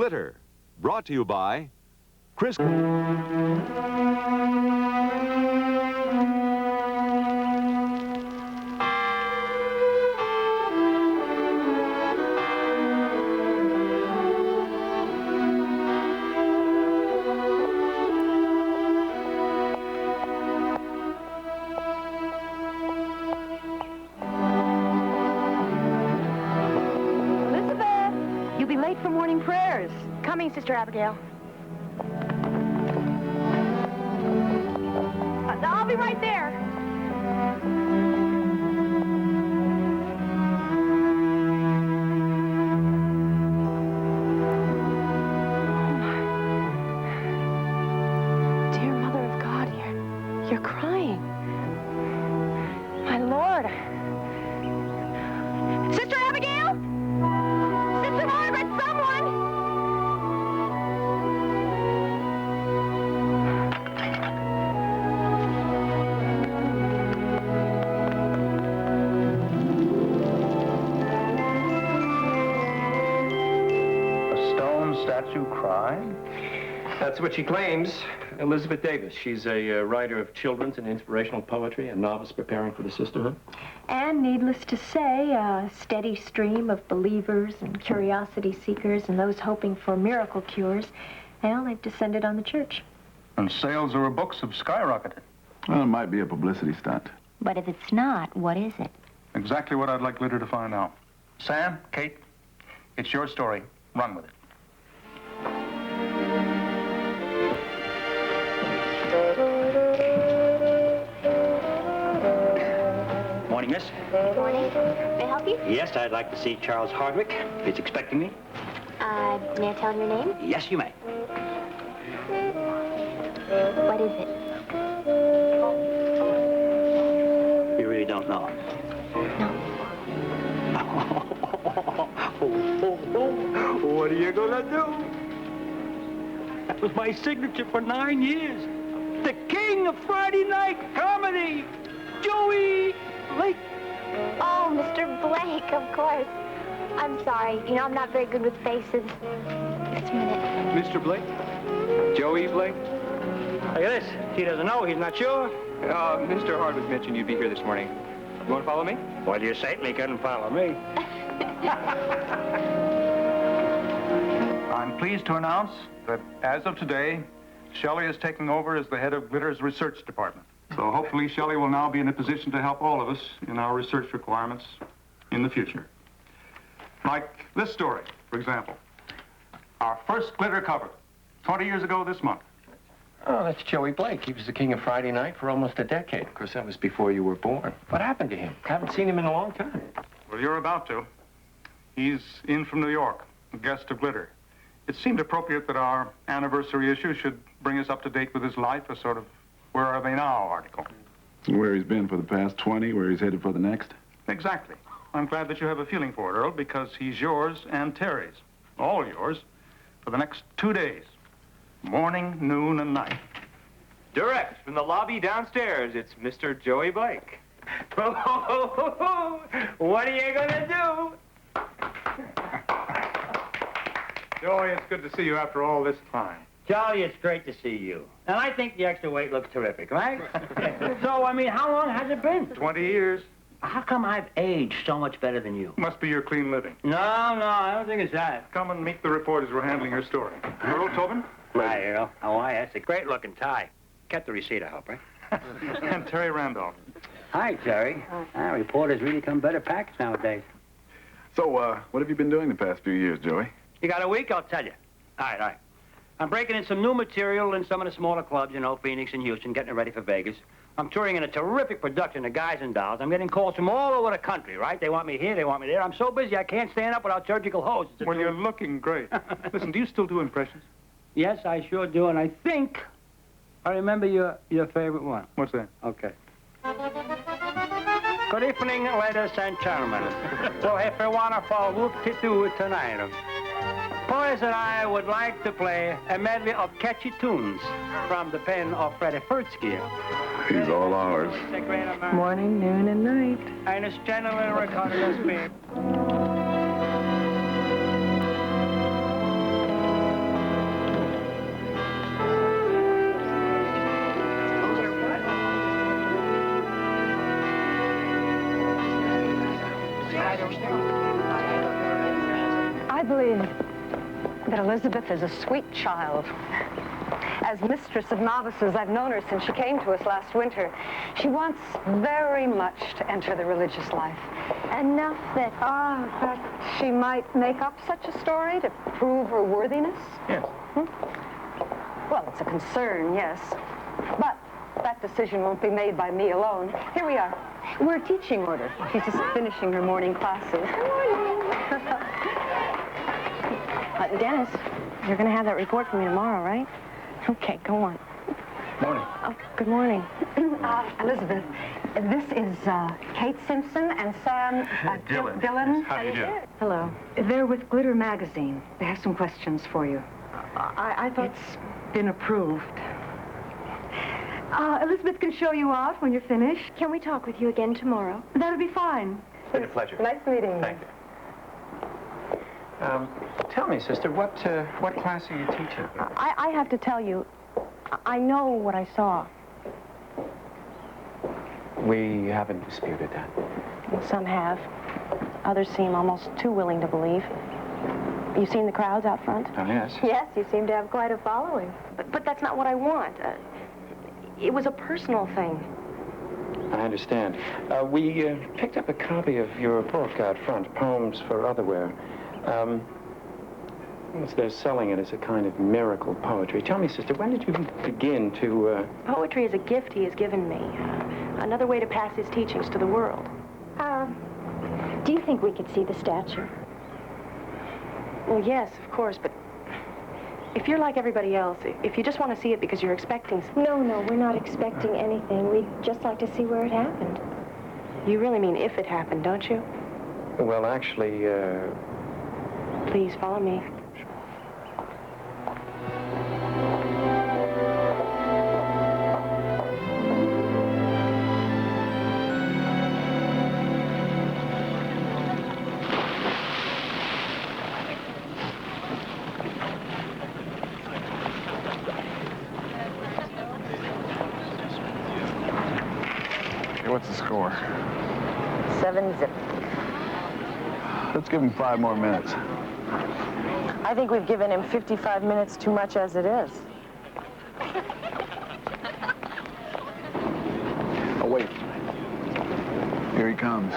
Glitter, brought to you by Chris. You'll be late for morning prayers. Coming, Sister Abigail. I'll be right there. Dear Mother of God, you're crying. My Lord. Sister Abigail? Sister Margaret, someone! A stone statue crying? That's what she claims. Elizabeth Davis. She's a writer of children's and inspirational poetry, a novice preparing for the sisterhood. And needless to say, a steady stream of believers and curiosity seekers and those hoping for miracle cures. Well, they've descended on the church. And sales of her books have skyrocketed. Well, it might be a publicity stunt. But if it's not, what is it? Exactly what I'd like Glitter to find out. Sam, Kate, it's your story. Run with it. Morning, miss. Good morning. May I help you? Yes, I'd like to see Charles Hardwick. He's expecting me. May I tell him your name? Yes, you may. What is it? You really don't know. No. What are you gonna do? That was my signature for 9 years. The king of Friday night comedy, Joey Blake. Oh, Mr. Blake, of course. I'm sorry. You know, I'm not very good with faces. Just a minute. Mr. Blake? Joey Blake? Look at this. He doesn't know. He's not sure. Mr. Hardwick mentioned you'd be here this morning. You want to follow me? Well, you certainly couldn't follow me. I'm pleased to announce that as of today, Shelley is taking over as the head of Glitter's research department. So hopefully Shelley will now be in a position to help all of us in our research requirements in the future. Like this story, for example. Our first Glitter cover, 20 years ago this month. Oh, that's Joey Blake. He was the king of Friday night for almost a decade. Of course, that was before you were born. What happened to him? Haven't seen him in a long time. Well, you're about to. He's in from New York, a guest of Glitter. It seemed appropriate that our anniversary issue should bring us up to date with his life, a sort of Where Are They Now article. Where he's been for the past 20, where he's headed for the next. Exactly. I'm glad that you have a feeling for it, Earl, because he's yours and Terry's. All yours. For the next 2 days. Morning, noon, and night. Direct from the lobby downstairs, it's Mr. Joey Blake. What are you gonna do? Joey, it's good to see you after all this time. Charlie, it's great to see you. And I think the extra weight looks terrific, right? So, I mean, how long has it been? 20 years. How come I've aged so much better than you? Must be your clean living. No, I don't think it's that. Come and meet the reporters who are handling your story. Earl Tobin? Hi, Earl. How are you? That's a great-looking tie. Kept the receipt, I hope, right? And Terry Randolph. Hi, Terry. Reporters really come better packaged nowadays. So, what have you been doing the past few years, Joey? You got a week? I'll tell you. All right. I'm breaking in some new material in some of the smaller clubs, you know, Phoenix and Houston, getting it ready for Vegas. I'm touring in a terrific production of Guys and Dolls. I'm getting calls from all over the country, right? They want me here, they want me there. I'm so busy I can't stand up without surgical hose. Well, you're looking great. Listen, do you still do impressions? Yes, I sure do, and I think I remember your favorite one. What's that? Okay. Good evening, ladies and gentlemen. So if you want to follow whoop-de-doo tonight, boys and I would like to play a medley of catchy tunes from the pen of Freddie Furtsky. He's all ours. Morning, noon, and night. And it's generally recorded as being... I believe that Elizabeth is a sweet child. As mistress of novices, I've known her since she came to us last winter. She wants very much to enter the religious life. Enough that she might make up such a story to prove her worthiness? Yes. Well, it's a concern, yes. But that decision won't be made by me alone. Here we are. We're a teaching order. She's just finishing her morning classes. Good morning. Dennis, you're going to have that report for me tomorrow, right? Okay, go on. Morning. Oh, good morning. Elizabeth, this is Kate Simpson and Sam Dillon. How do you do? Hello. They're with Glitter Magazine. They have some questions for you. I thought... It's been approved. Elizabeth can show you out when you're finished. Can we talk with you again tomorrow? That'll be fine. It's been a pleasure. Nice meeting you. Thank you. Tell me, sister, what class are you teaching? I have to tell you, I know what I saw. We haven't disputed that. Some have. Others seem almost too willing to believe. You seen the crowds out front? Oh, yes. Yes, you seem to have quite a following. But that's not what I want. It was a personal thing. I understand. We picked up a copy of your book out front, Poems for Otherwhere. They're selling it as a kind of miracle poetry. Tell me, sister, when did you begin to... Poetry is a gift he has given me. Another way to pass his teachings to the world. Do you think we could see the statue? Well, yes, of course, but if you're like everybody else, if you just want to see it because you're expecting... No, we're not expecting anything. We'd just like to see where it happened. You really mean if it happened, don't you? Well, actually, Please, follow me. Hey, what's the score? 7-zip. Let's give him 5 more minutes. I think we've given him 55 minutes too much as it is. Oh, wait. Here he comes.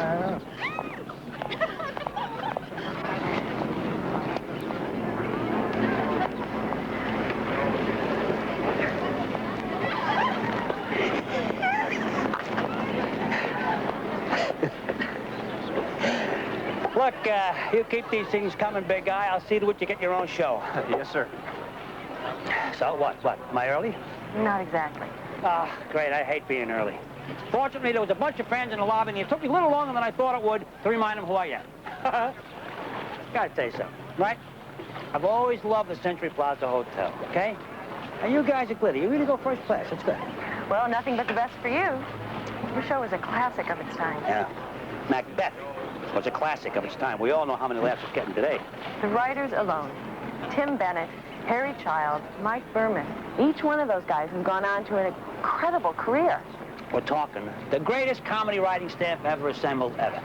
Look, you keep these things coming, big guy. I'll see to it you get your own show. yes, sir. So, what? Am I early? Not exactly. Ah, great. I hate being early. Fortunately, there was a bunch of friends in the lobby, and it took me a little longer than I thought it would to remind them who I am. Gotta tell you something, right? I've always loved the Century Plaza Hotel, okay? And you guys are Glitter. You really go first class. That's good. Well, nothing but the best for you. Your show is a classic of its time. Yeah. Macbeth was a classic of its time. We all know how many laughs it's getting today. The writers alone, Tim Bennett, Harry Child, Mike Berman, each one of those guys has gone on to an incredible career. We're talking the greatest comedy writing staff ever assembled ever.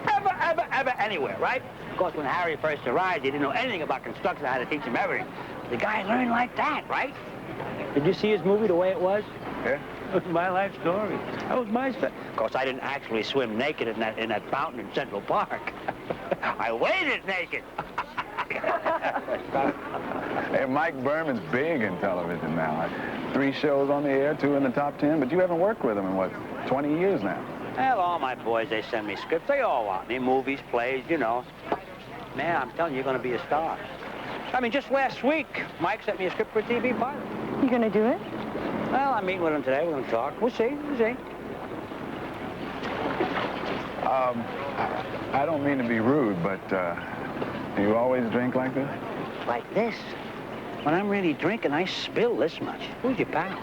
Ever, anywhere, right? Of course, when Harry first arrived, he didn't know anything about construction, how to teach him everything. The guy learned like that, right? Did you see his movie, The Way It Was? Yeah? It was my life story. That was my story. Of course, I didn't actually swim naked in that fountain in Central Park. I waded naked. Hey, Mike Berman's big in television now. 3 shows on the air, 2 in the top 10, but you haven't worked with him in, what, 20 years now? Well, all my boys, they send me scripts. They all want me. Movies, plays, you know. Man, I'm telling you, you're going to be a star. I mean, just last week, Mike sent me a script for a TV pilot. You gonna do it? Well, I'm meeting with him today. We're going to talk. We'll see. I don't mean to be rude, but do you always drink like this? Like this. When I'm really drinking, I spill this much. Who's your pal?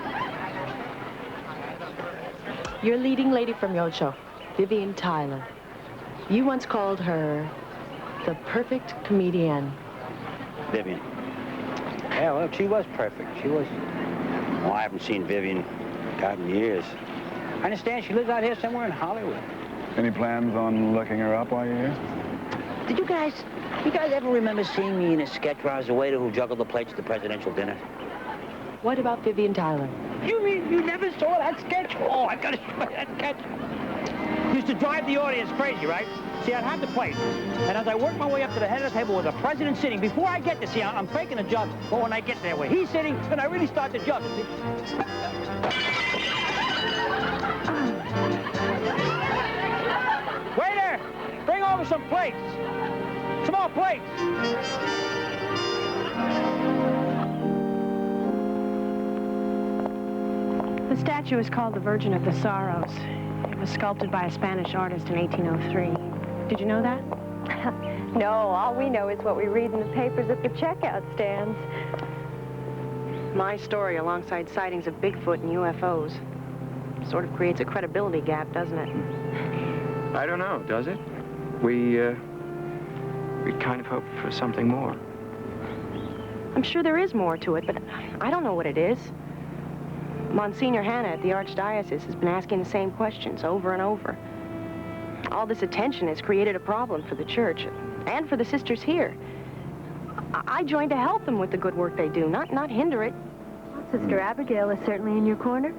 Your leading lady from your show, Vivian Tyler. You once called her the perfect comedian. Vivian. Yeah, well, she was perfect. She was... Oh, I haven't seen Vivian, God, in years. I understand she lives out here somewhere in Hollywood. Any plans on looking her up while you're here? you guys ever remember seeing me in a sketch where I was a waiter who juggled the plates at the presidential dinner? What about Vivian Tyler? You mean you never saw that sketch? Oh, I gotta show you that sketch. Used to drive the audience crazy, right? See, I'd have the plate, and as I work my way up to the head of the table with the president sitting, before I get there, see, I'm faking a jug, but when I get there where he's sitting, then I really start to jug, see? Waiter, bring over some plates. Some more plates. The statue is called the Virgin of the Sorrows. It was sculpted by a Spanish artist in 1803. Did you know that? No, all we know is what we read in the papers at the checkout stands. My story, alongside sightings of Bigfoot and UFOs, sort of creates a credibility gap, doesn't it? I don't know, does it? We kind of hope for something more. I'm sure there is more to it, but I don't know what it is. Monsignor Hanna at the Archdiocese has been asking the same questions over and over. All this attention has created a problem for the church and for the sisters here. I joined to help them with the good work they do, not hinder it. Well, Sister Abigail is certainly in your corner.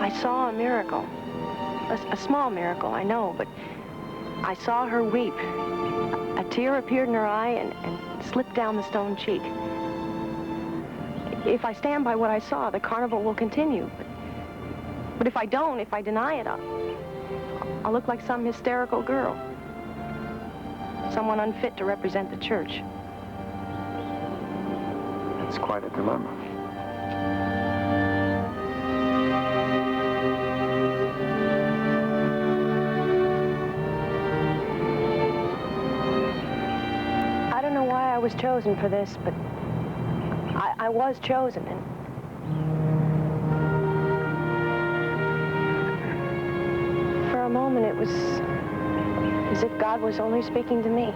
I saw a miracle. A small miracle, I know, but I saw her weep. A tear appeared in her eye and slipped down the stone cheek. If I stand by what I saw, the carnival will continue. But if I don't, if I deny it, I'll look like some hysterical girl. Someone unfit to represent the church. That's quite a dilemma. I don't know why I was chosen for this, but I was chosen, and for a moment it was as if God was only speaking to me.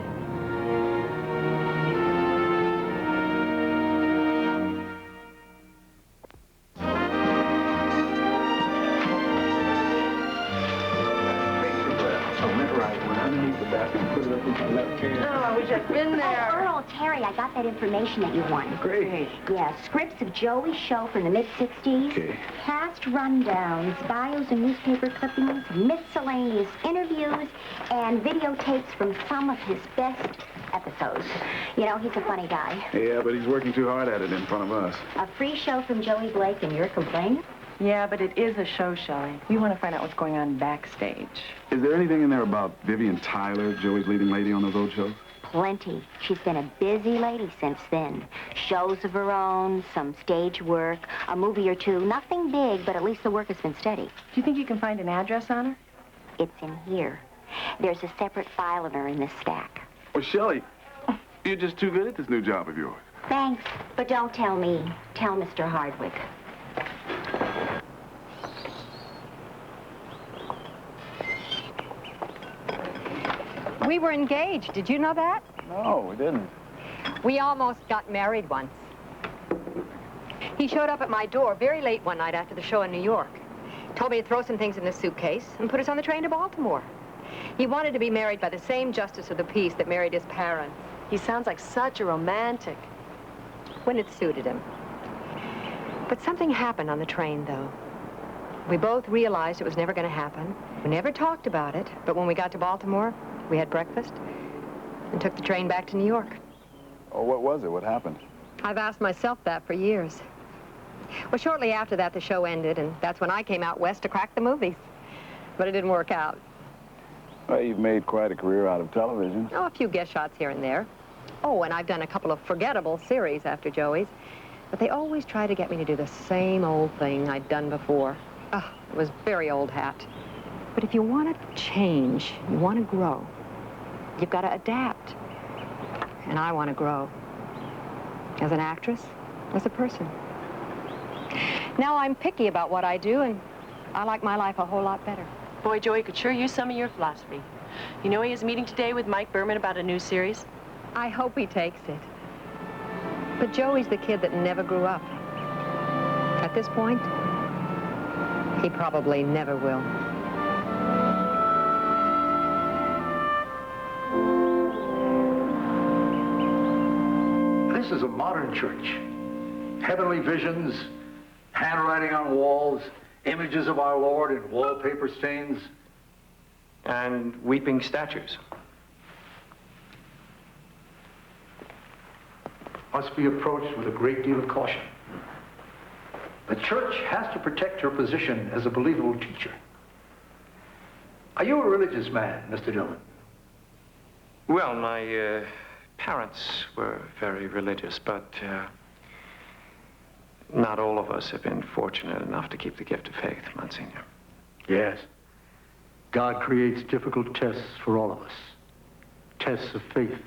Oh, I wish I'd been there. Oh, Earl, Terry, I got that information that you wanted. Great. Yeah, scripts of Joey's show from the mid-60s. Okay. Cast rundowns, bios and newspaper clippings, miscellaneous interviews, and videotapes from some of his best episodes. You know, he's a funny guy. Yeah, but he's working too hard at it in front of us. A free show from Joey Blake, and you're complaining? Yeah, but it is a show, Shelley. We want to find out what's going on backstage. Is there anything in there about Vivian Tyler, Joey's leading lady on those old shows? Plenty. She's been a busy lady since then. Shows of her own, some stage work, a movie or two. Nothing big, but at least the work has been steady. Do you think you can find an address on her? It's in here. There's a separate file of her in this stack. Well, Shelley, you're just too good at this new job of yours. Thanks, but don't tell me. Tell Mr. Hardwick. We were engaged. Did you know that? No, we didn't. We almost got married once. He showed up at my door very late one night after the show in New York. Told me to throw some things in the suitcase and put us on the train to Baltimore. He wanted to be married by the same justice of the peace that married his parents. He sounds like such a romantic. When it suited him. But something happened on the train, though. We both realized it was never going to happen. We never talked about it, but when we got to Baltimore, we had breakfast and took the train back to New York. Oh, what was it? What happened? I've asked myself that for years. Well, shortly after that, the show ended, and that's when I came out west to crack the movies. But it didn't work out. Well, you've made quite a career out of television. Oh, a few guest shots here and there. Oh, and I've done a couple of forgettable series after Joey's. But they always try to get me to do the same old thing I'd done before. Oh, it was very old hat. But if you want to change, you want to grow, you've got to adapt. And I want to grow. As an actress, as a person. Now I'm picky about what I do, and I like my life a whole lot better. Boy, Joey could sure use some of your philosophy. You know he has a meeting today with Mike Berman about a new series? I hope he takes it. But Joey's the kid that never grew up. At this point, he probably never will. This is a modern church. Heavenly visions, handwriting on walls, images of our Lord in wallpaper stains. And weeping statues. Must be approached with a great deal of caution. The church has to protect her position as a believable teacher. Are you a religious man, Mr. Dillon? Well, my parents were very religious, but not all of us have been fortunate enough to keep the gift of faith, Monsignor. Yes. God creates difficult tests for all of us. Tests of faith.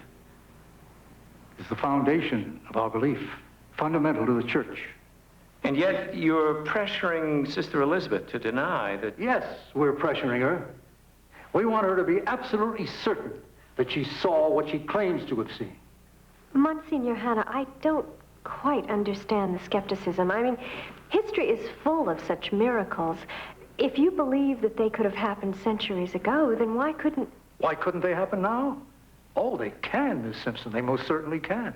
It's the foundation of our belief, fundamental to the church. And yet you're pressuring Sister Elizabeth to deny that... Yes, we're pressuring her. We want her to be absolutely certain that she saw what she claims to have seen. Monsignor Hanna, I don't quite understand the skepticism. I mean, history is full of such miracles. If you believe that they could have happened centuries ago, then why couldn't... Why couldn't they happen now? Oh, they can, Miss Simpson. They most certainly can.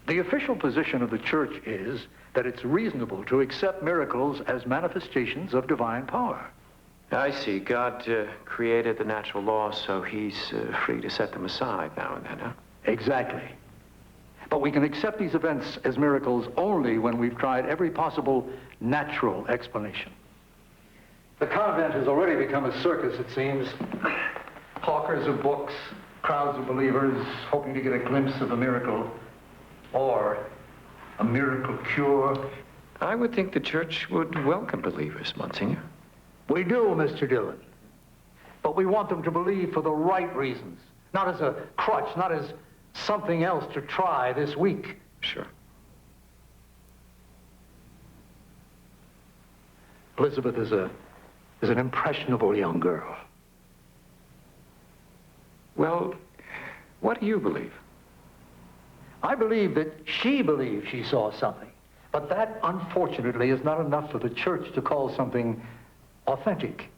The official position of the church is that it's reasonable to accept miracles as manifestations of divine power. I see. God created the natural laws, so he's free to set them aside now and then, huh? Exactly. But we can accept these events as miracles only when we've tried every possible natural explanation. The convent has already become a circus, it seems. Hawkers of books, crowds of believers hoping to get a glimpse of a miracle or a miracle cure. I would think the church would welcome believers, Monsignor. We do, Mr. Dillon. But we want them to believe for the right reasons, not as a crutch, not as something else to try this week. Sure. Elizabeth is an impressionable young girl. Well, what do you believe? I believe that she believes she saw something. But that, unfortunately, is not enough for the church to call something authentic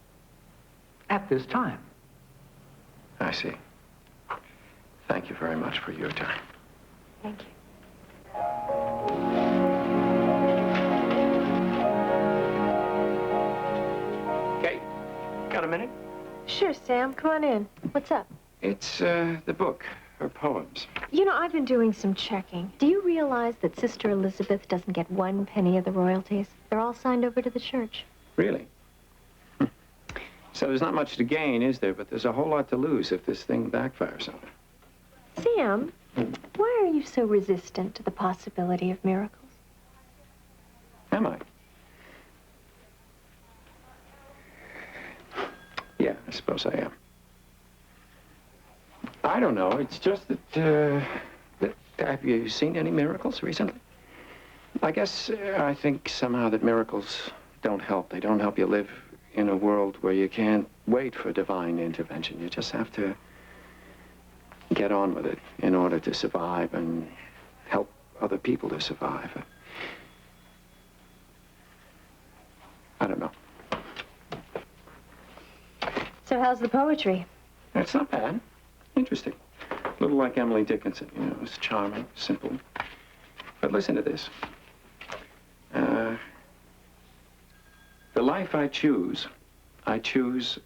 at this time. I see. Thank you very much for your time. Thank you. Okay, got a minute? Sure, Sam. Come on in. What's up? It's the book, her poems. You know, I've been doing some checking. Do you realize that Sister Elizabeth doesn't get 1 penny of the royalties? They're all signed over to the church. Really? So there's not much to gain, is there? But there's a whole lot to lose if this thing backfires on her. Sam, why are you so resistant to the possibility of miracles? Am I? Yeah, I suppose I am. I don't know. It's just that, have you seen any miracles recently? I guess I think somehow that miracles don't help. They don't help you live in a world where you can't wait for divine intervention. You just have to get on with it in order to survive and help other people to survive. I don't know. So how's the poetry? It's not bad. Interesting. A little like Emily Dickinson, you know. It's charming, simple. But listen to this. The life I choose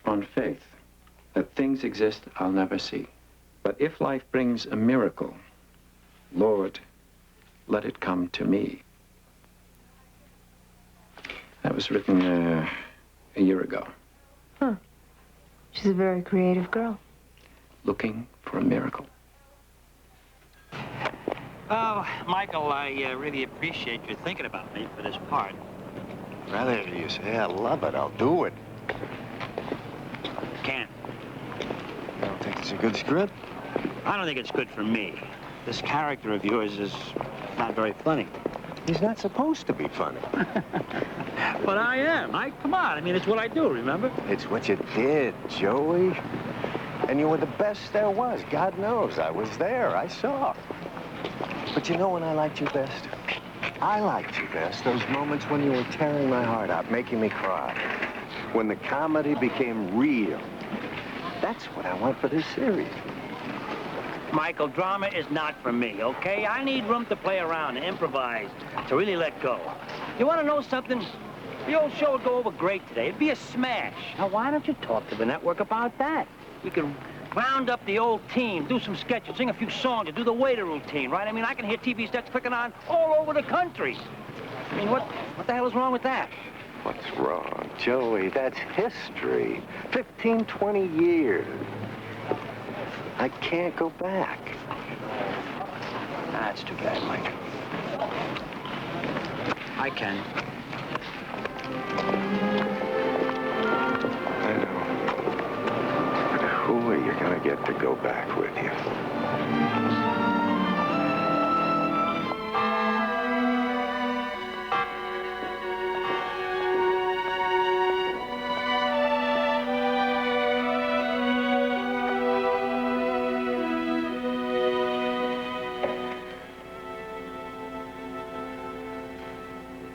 on faith that things exist I'll never see. But if life brings a miracle, Lord, let it come to me. That was written a year ago. Huh. She's a very creative girl. Looking for a miracle. Oh, Michael, I really appreciate you thinking about me for this part. Rather you say I love it, I'll do it. Can't. You don't think it's a good script? I don't think it's good for me. This character of yours is not very funny. He's not supposed to be funny. But I am. Come on. I mean, it's what I do, remember? It's what you did, Joey. And you were the best there was. God knows. I was there. I saw. But you know when I liked you best? I liked you best those moments when you were tearing my heart out, making me cry. When the comedy became real. That's what I want for this series. Michael, drama is not for me, okay? I need room to play around, to improvise, to really let go. You want to know something? The old show would go over great today. It'd be a smash. Now, why don't you talk to the network about that? We could round up the old team, do some sketches, sing a few songs, and do the waiter routine, right? I mean, I can hear TV sets clicking on all over the country. I mean, what the hell is wrong with that? What's wrong? Joey, that's history. 15, 20 years. I can't go back. That's too bad, Mike. I can. I know. But who are you gonna get to go back with you?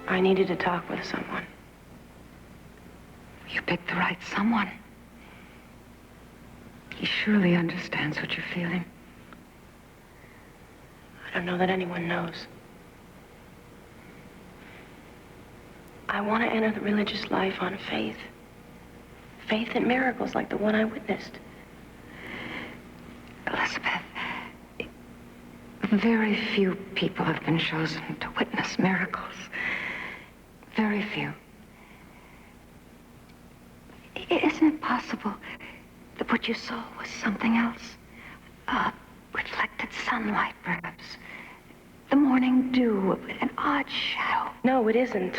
I needed to talk with someone. You picked the right someone. He surely understands what you're feeling. I don't know that anyone knows. I want to enter the religious life on faith. Faith in miracles like the one I witnessed. Elizabeth, very few people have been chosen to witness miracles. Very few. Isn't it possible that what you saw was something else? Reflected sunlight, perhaps. The morning dew, an odd shadow. No, it isn't.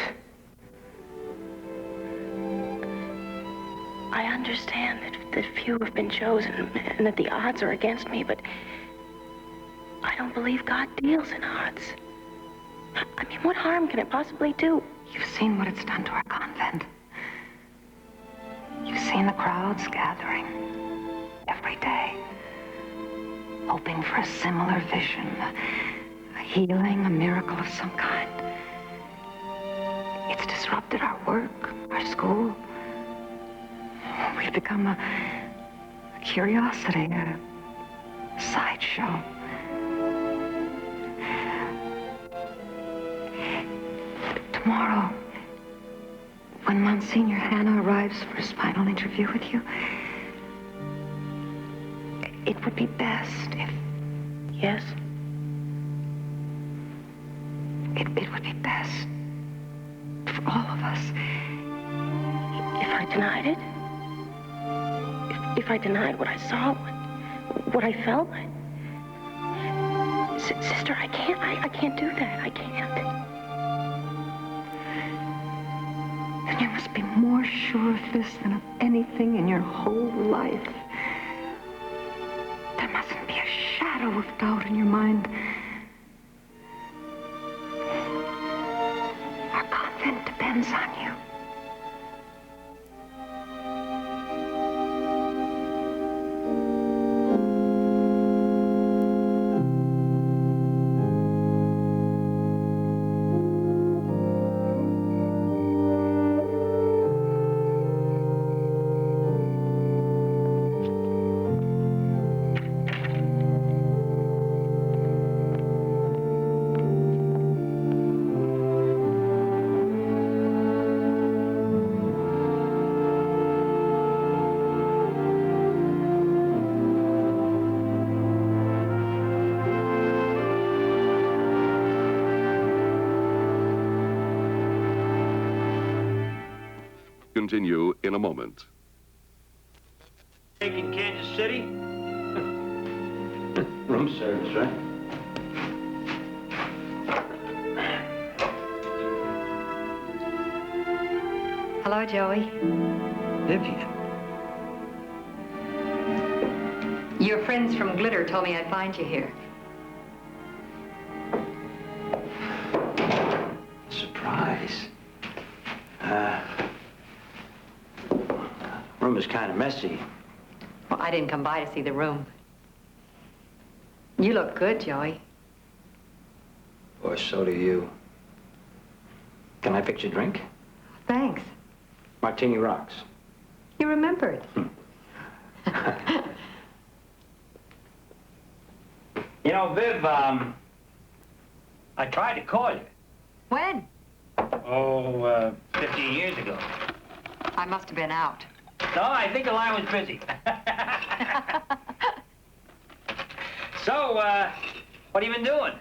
I understand that few have been chosen and that the odds are against me, but I don't believe God deals in odds. I mean, what harm can it possibly do? You've seen what it's done to our convent. You've seen the crowds gathering every day, hoping for a similar vision, a healing, a miracle of some kind. It's disrupted our work, our school. We've become a curiosity, a sideshow. Tomorrow, when Monsignor Hannah arrives for his final interview with you, it would be best if... Yes? It would be best for all of us. If I denied it? If I denied what I saw, what I felt? Sister, I can't do that. I can't. Then you must be more sure of this than of anything in your whole life. There mustn't be a shadow of doubt in your mind. Our convent depends on you. Continue in a moment. In Kansas City? Room service, right? Hello, Joey. Vivian. Your friends from Glitter told me I'd find you here. Surprise. Room is kind of messy. Well, I didn't come by to see the room. You look good, Joey. Or so do you. Can I fix your drink? Thanks. Martini rocks. You remembered. You know, Viv, I tried to call you. When? 15 years ago. I must have been out. No, I think the line was busy. So, what have you been doing?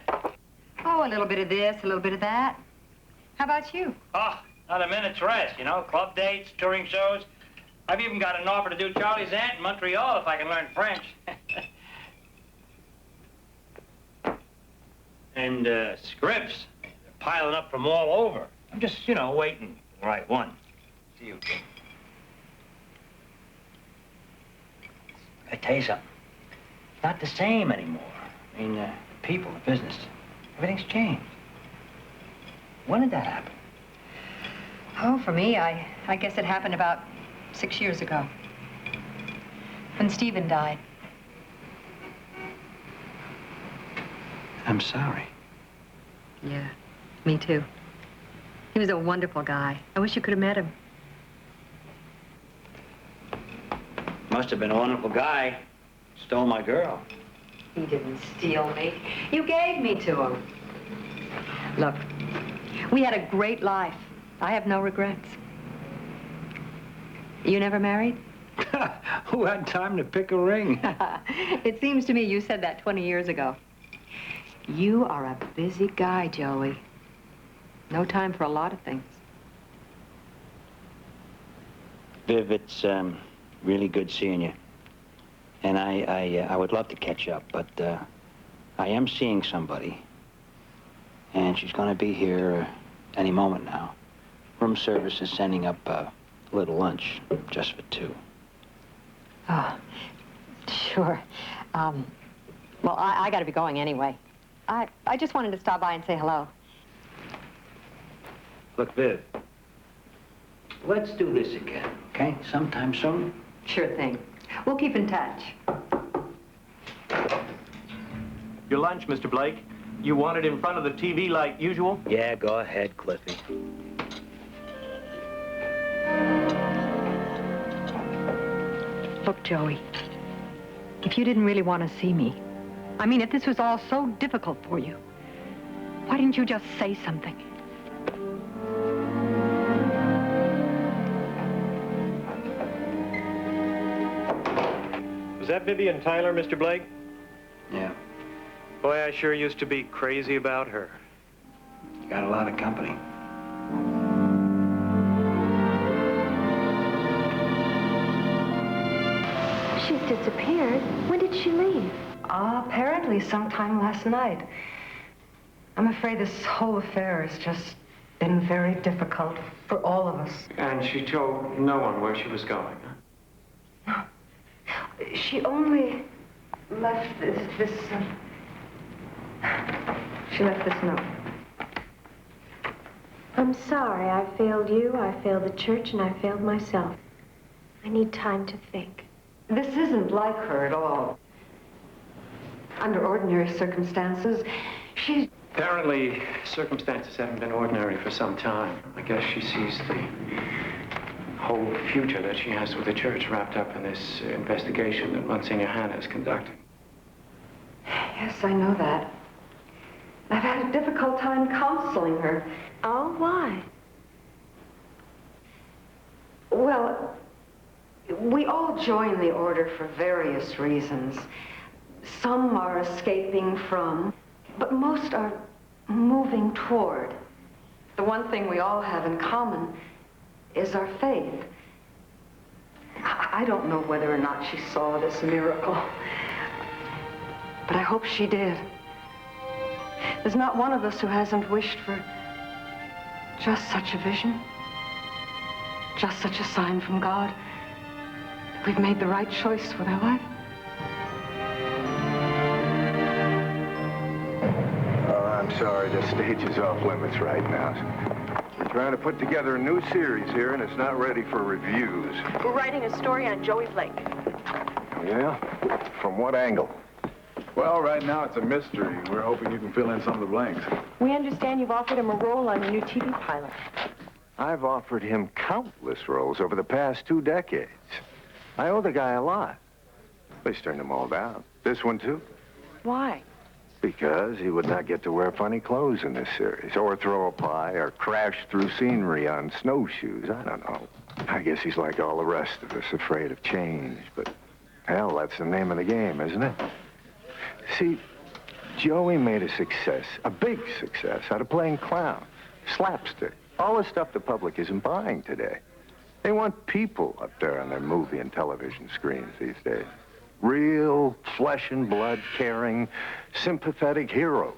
Oh, a little bit of this, a little bit of that. How about you? Oh, not a minute's rest, you know, club dates, touring shows. I've even got an offer to do Charlie's Aunt in Montreal if I can learn French. And scripts, they're piling up from all over. I'm just, you know, waiting for the right one. See you, kid. I tell you something. It's not the same anymore. I mean, people, the business, everything's changed. When did that happen? Oh, for me, I guess it happened about 6 years ago. When Stephen died. I'm sorry. Yeah, me too. He was a wonderful guy. I wish you could have met him. Must have been a wonderful guy. Stole my girl. He didn't steal me. You gave me to him. Look, we had a great life. I have no regrets. You never married? Who had time to pick a ring? It seems to me you said that 20 years ago. You are a busy guy, Joey. No time for a lot of things. Viv, it's really good seeing you. And I would love to catch up, but I am seeing somebody. And she's going to be here any moment now. Room service is sending up a little lunch, just for two. Oh, sure. Well, I got to be going anyway. I just wanted to stop by and say hello. Look, Viv, let's do this again, okay? Sometime soon. Sure thing. We'll keep in touch. Your lunch, Mr. Blake. You want it in front of the TV like usual? Yeah, go ahead, Cliffy. Look, Joey, if you didn't really want to see me, I mean, if this was all so difficult for you, why didn't you just say something? Was that Vivian Tyler, Mr. Blake? Yeah. Boy, I sure used to be crazy about her. You got a lot of company. She's disappeared. When did she leave? Apparently sometime last night. I'm afraid this whole affair has just been very difficult for all of us. And she told no one where she was going, huh? She only left she left this note. I'm sorry. I failed you, I failed the church, and I failed myself. I need time to think. This isn't like her at all. Under ordinary circumstances, she's... Apparently, circumstances haven't been ordinary for some time. I guess she sees the whole future that she has with the church wrapped up in this investigation that Monsignor Hanna is conducting. Yes, I know that. I've had a difficult time counseling her. Oh, why? Well, we all join the order for various reasons. Some are escaping from, but most are moving toward. The one thing we all have in common is our faith. I don't know whether or not she saw this miracle, but I hope she did. There's not one of us who hasn't wished for just such a vision, just such a sign from God that we've made the right choice with our life. I'm sorry, the stage is off limits right now. We're trying to put together a new series here, and it's not ready for reviews. We're writing a story on Joey Blake. Yeah? From what angle? Well, right now it's a mystery. We're hoping you can fill in some of the blanks. We understand you've offered him a role on a new TV pilot. I've offered him countless roles over the past 2 decades. I owe the guy a lot. Please turn them all down. This one, too. Why? Because he would not get to wear funny clothes in this series, or throw a pie, or crash through scenery on snowshoes. I don't know. I guess he's like all the rest of us, afraid of change. But, hell, that's the name of the game, isn't it? See, Joey made a success, a big success, out of playing clown, slapstick, all the stuff the public isn't buying today. They want people up there on their movie and television screens these days. Real, flesh and blood, caring, sympathetic heroes.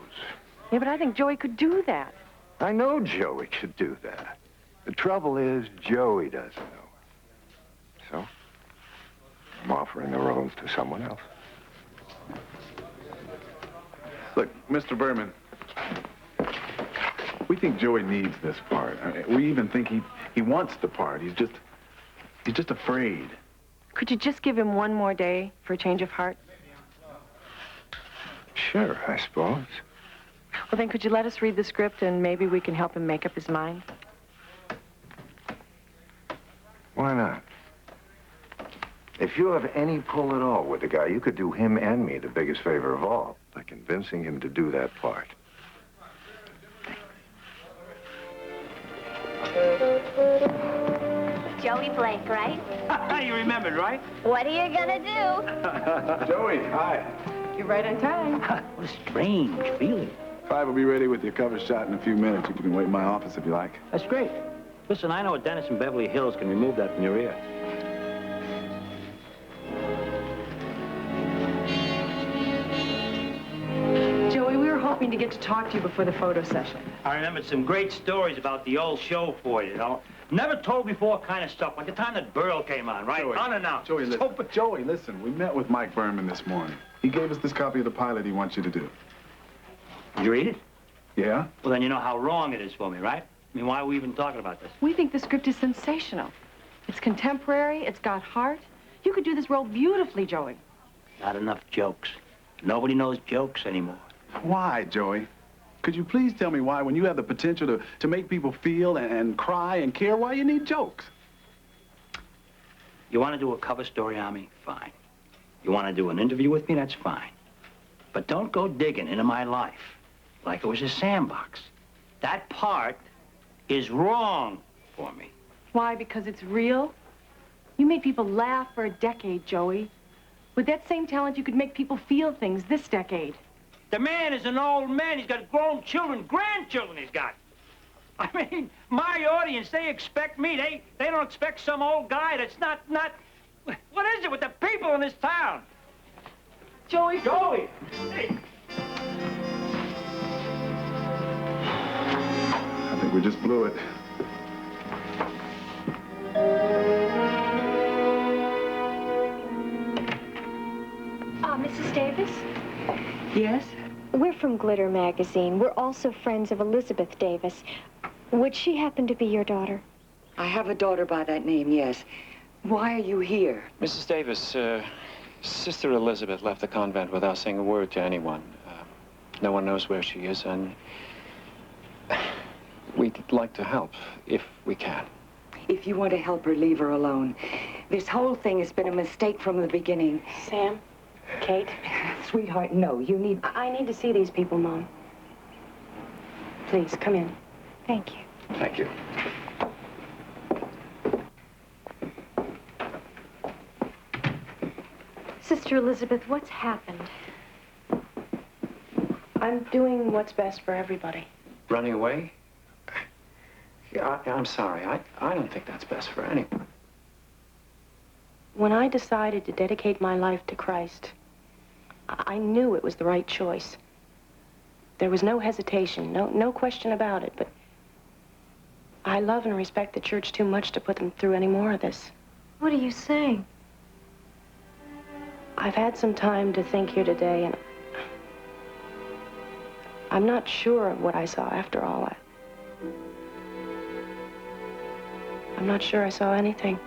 Yeah, but I think Joey could do that. I know Joey could do that. The trouble is, Joey doesn't know it. So, I'm offering the roles to someone else. Look, Mr. Berman, we think Joey needs this part. I mean, we even think he wants the part. He's just afraid. Could you just give him one more day for a change of heart? Sure, I suppose. Well, then could you let us read the script and maybe we can help him make up his mind? Why not? If you have any pull at all with the guy, you could do him and me the biggest favor of all by convincing him to do that part. Joey Blake, right? You remembered, right? What are you gonna do? Joey, hi. You're right on time. What a strange feeling. Clive will be ready with your cover shot in a few minutes. You can wait in my office if you like. That's great. Listen, I know a dentist in Beverly Hills can remove that from your ear. Joey, we were hoping to get to talk to you before the photo session. I remembered some great stories about the old show for you, you know. Never told before kind of stuff, like the time that Burl came on, right? Joey, Unannounced. Joey, listen, we met with Mike Berman this morning. He gave us this copy of the pilot he wants you to do. Did you read it? Yeah? Well, then you know how wrong it is for me, right? I mean, why are we even talking about this? We think the script is sensational. It's contemporary, it's got heart. You could do this role beautifully, Joey. Not enough jokes. Nobody knows jokes anymore. Why, Joey? Could you please tell me why, when you have the potential to make people feel and cry and care, why you need jokes? You want to do a cover story on me? Fine. You want to do an interview with me? That's fine. But don't go digging into my life like it was a sandbox. That part is wrong for me. Why? Because it's real? You made people laugh for a decade, Joey. With that same talent, you could make people feel things this decade. The man is an old man. He's got grown children, grandchildren he's got. I mean, my audience, they expect me. They don't expect some old guy that's not... What is it with the people in this town? Joey! Joey! Hey. I think we just blew it. Mrs. Davis? Yes? We're from Glitter Magazine. We're also friends of Elizabeth Davis. Would she happen to be your daughter? I have a daughter by that name, yes. Why are you here? Mrs. Davis, Sister Elizabeth left the convent without saying a word to anyone. No one knows where she is, and we'd like to help if we can. If you want to help her, leave her alone. This whole thing has been a mistake from the beginning. Sam? Kate? Sweetheart, no. You need... I need to see these people, Mom. Please, come in. Thank you. Thank you. Sister Elizabeth, what's happened? I'm doing what's best for everybody. Running away? Yeah, I'm sorry. I don't think that's best for anyone. When I decided to dedicate my life to Christ, I knew it was the right choice. There was no hesitation, no question about it, but I love and respect the church too much to put them through any more of this. What are you saying? I've had some time to think here today, and I'm not sure of what I saw after all. I'm not sure I saw anything.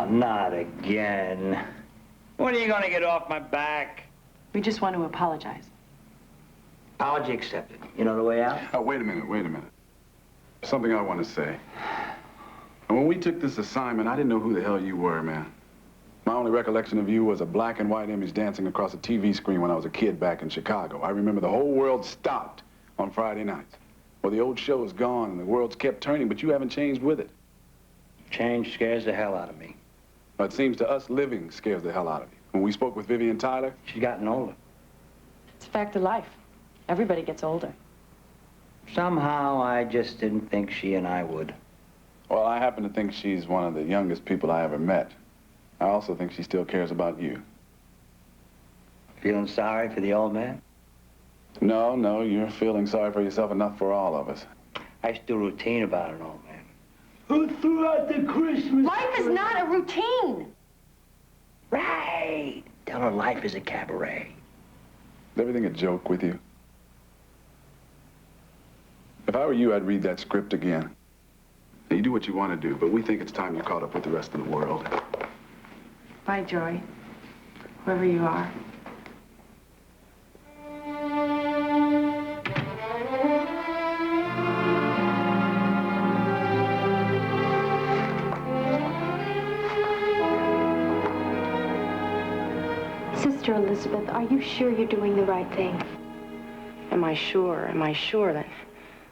Oh, not again. When are you going to get off my back? We just want to apologize. Apology accepted. You know the way out? Oh, wait a minute. Something I want to say. And when we took this assignment, I didn't know who the hell you were, man. My only recollection of you was a black and white image dancing across a TV screen when I was a kid back in Chicago. I remember the whole world stopped on Friday nights. Well, the old show is gone and the world's kept turning, but you haven't changed with it. Change scares the hell out of me. But it seems to us living scares the hell out of you. When we spoke with Vivian Tyler, she's gotten older. It's a fact of life. Everybody gets older. Somehow, I just didn't think she and I would. well, I happen to think she's one of the youngest people I ever met. I also think she still cares about you. Feeling sorry for the old man? No, you're feeling sorry for yourself enough for all of us. I still routine about an old man. Who threw out the Christmas Life is not a routine. Right. Tell her life is a cabaret. Is everything a joke with you? If I were you, I'd read that script again. Now, you do what you want to do, but we think it's time you caught up with the rest of the world. Bye, Joey. Whoever you are. Sister Elizabeth, are you sure you're doing the right thing? Am I sure? Am I sure that...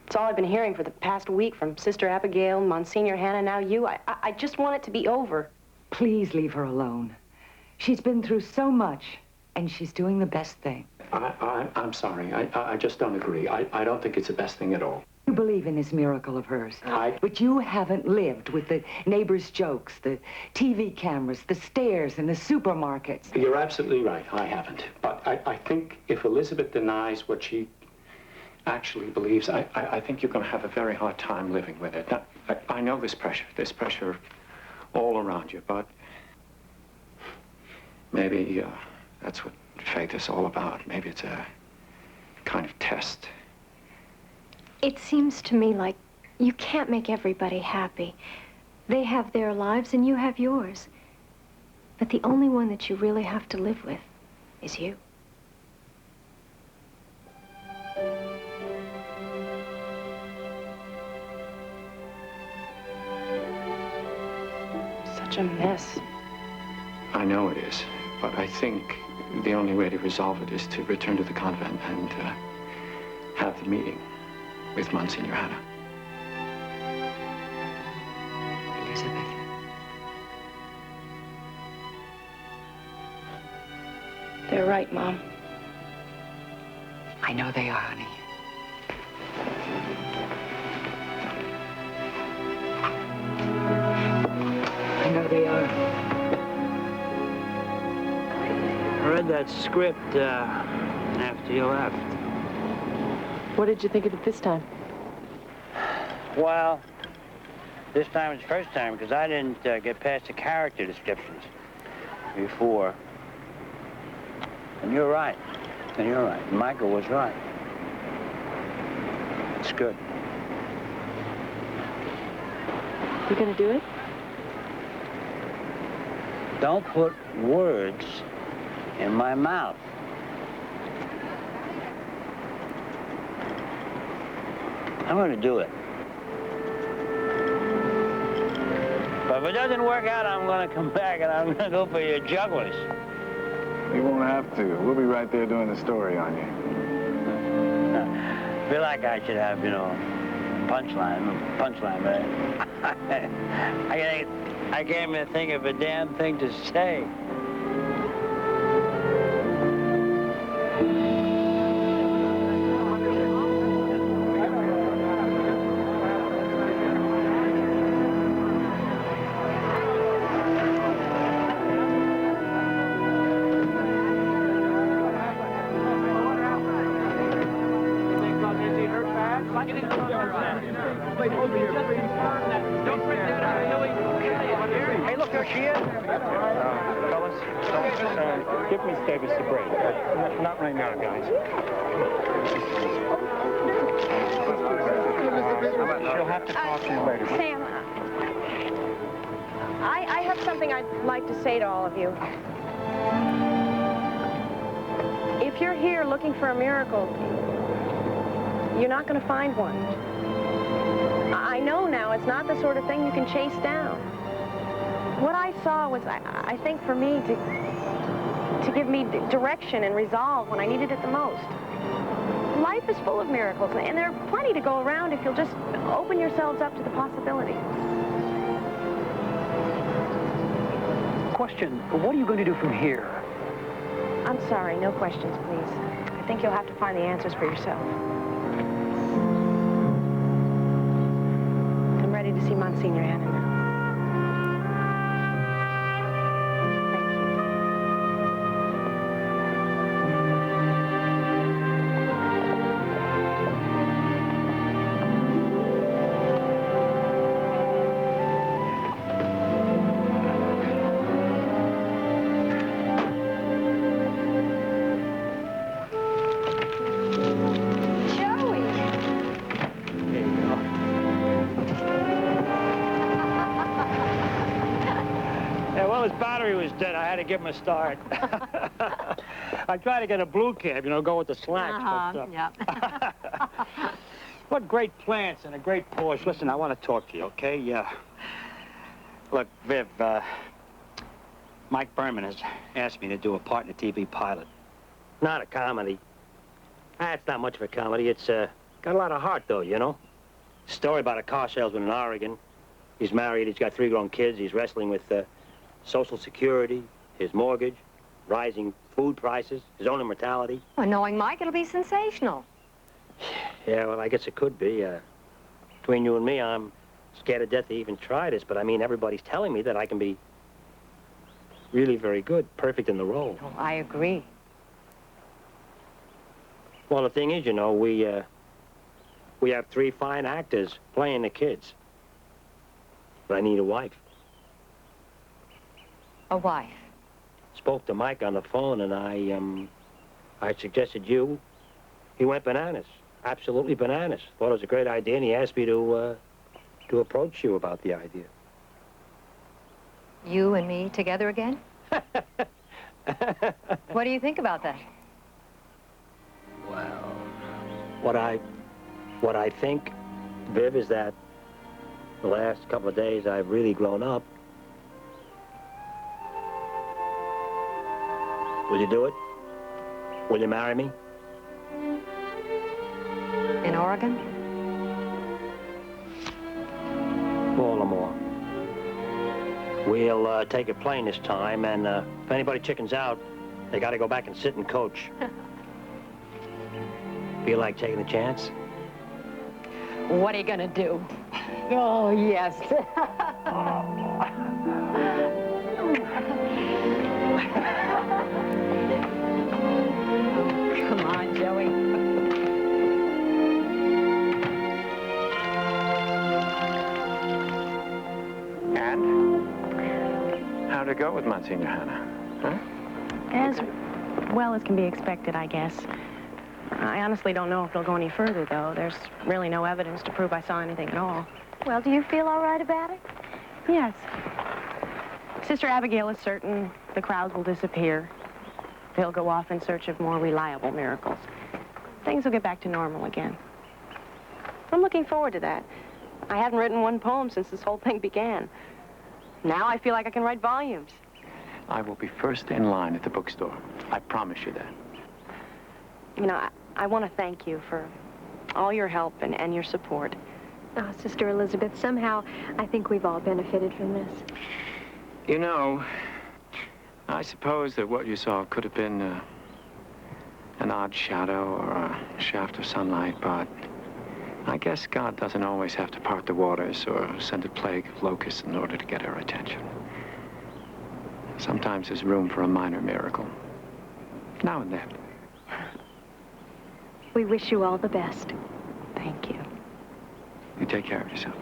It's all I've been hearing for the past week from Sister Abigail, Monsignor Hannah, now you. I just want it to be over. Please leave her alone. She's been through so much, and she's doing the best thing. I'm sorry. I just don't agree. I don't think it's the best thing at all. You believe in this miracle of hers. But you haven't lived with the neighbors' jokes, the TV cameras, the stairs, and the supermarkets. You're absolutely right. I haven't. But I think if Elizabeth denies what she actually believes, I think you're going to have a very hard time living with it. Now, I know there's pressure all around you, but maybe that's what faith is all about. Maybe it's a kind of test. It seems to me like you can't make everybody happy. They have their lives and you have yours. But the only one that you really have to live with is you. Such a mess. I know it is, but I think the only way to resolve it is to return to the convent and have the meeting with Monsignor Hannah. Elizabeth. They're right, Mom. I know they are, honey. I know they are. I read that script after you left. What did you think of it this time? Well, this time it's the first time because I didn't get past the character descriptions before. And you're right. And you're right. Michael was right. It's good. You gonna do it? Don't put words in my mouth. I'm going to do it. But if it doesn't work out, I'm going to come back and I'm going to go for your jugglers. You won't have to. We'll be right there doing the story on you. I feel like I should have, punchline, but I can't even think of a damn thing to say. Hey, look, there she is. Fellas, give Miss Davis a break. Not right now, guys. She'll have to talk to you later. Sam, I have something I'd like to say to all of you. If you're here looking for a miracle, you're not going to find one. I know now it's not the sort of thing you can chase down. What I saw was, I think, for me to give me direction and resolve when I needed it the most. Life is full of miracles, and there are plenty to go around if you'll just open yourselves up to the possibility. Question, what are you going to do from here? I'm sorry, no questions, please. I think you'll have to find the answers for yourself. I'm ready to see Monsignor Hannah now. Dead. I had to give him a start. I tried to get a blue cab, you know, go with the slacks. Yeah. What great plants and a great Porsche. Listen, I want to talk to you, okay? Look, Viv, Mike Berman has asked me to do a part in a TV pilot. Not a comedy. It's not much of a comedy. It's got a lot of heart, though, you know? Story about a car salesman in Oregon. He's married, he's got 3 grown kids, he's wrestling with Social Security, his mortgage, rising food prices, his own immortality. Well, knowing Mike, it'll be sensational. Yeah, well, I guess it could be. Between you and me, I'm scared to death to even try this, but I mean, everybody's telling me that I can be really very good, perfect in the role. Oh, I agree. Well, the thing is, you know, we have 3 fine actors playing the kids. But I need a wife. A wife? Spoke to Mike on the phone, and I suggested you. He went bananas, absolutely bananas. Thought it was a great idea, and he asked me to approach you about the idea. You and me together again? What do you think about that? Well, what I think, Viv, is that the last couple of days I've really grown up. Will you do it? Will you marry me? In Oregon? Baltimore. We'll take a plane this time, and if anybody chickens out, they got to go back and sit and coach. Feel like taking a chance? What are you gonna do? Oh, yes. Come on, Joey. And? How'd it go with Monsignor Hannah? Huh? As well as can be expected, I guess. I honestly don't know if they'll go any further, though. There's really no evidence to prove I saw anything at all. Well, do you feel all right about it? Yes. Sister Abigail is certain the crowds will disappear. They'll go off in search of more reliable miracles. Things will get back to normal again. I'm looking forward to that. I haven't written one poem since this whole thing began. Now I feel like I can write volumes. I will be first in line at the bookstore. I promise you that. You know, I want to thank you for all your help and your support. Oh, Sister Elizabeth, somehow I think we've all benefited from this. You know, I suppose that what you saw could have been an odd shadow or a shaft of sunlight, but I guess God doesn't always have to part the waters or send a plague of locusts in order to get our attention. Sometimes there's room for a minor miracle. Now and then. We wish you all the best. Thank you. You take care of yourself.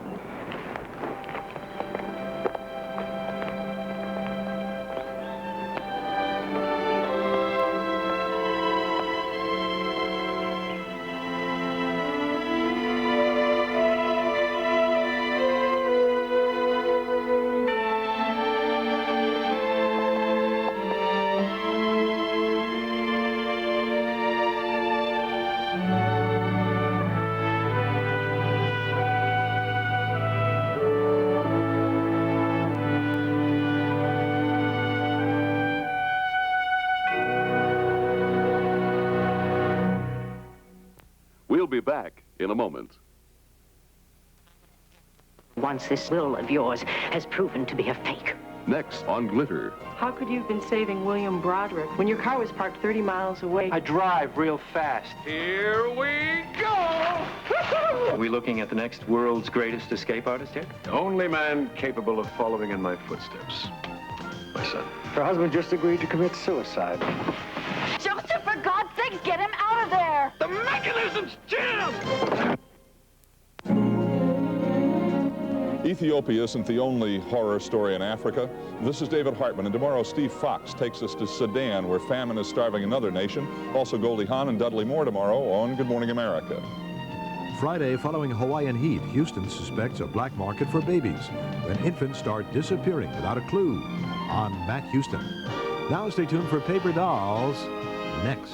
back in a moment. Once this will of yours has proven to be a fake. Next on Glitter. How could you have been saving William Broderick when your car was parked 30 miles away? I drive real fast. Here we go! Are we looking at the next world's greatest escape artist here? The only man capable of following in my footsteps. My son. Her husband just agreed to commit suicide. Joseph, for God's sakes, get him out of there! The mechanism's jammed! Ethiopia isn't the only horror story in Africa. This is David Hartman, and tomorrow Steve Fox takes us to Sudan, where famine is starving another nation. Also Goldie Hawn and Dudley Moore tomorrow on Good Morning America. Friday, following Hawaiian heat, Houston suspects a black market for babies when infants start disappearing without a clue on Matt Houston. Now stay tuned for Paper Dolls next.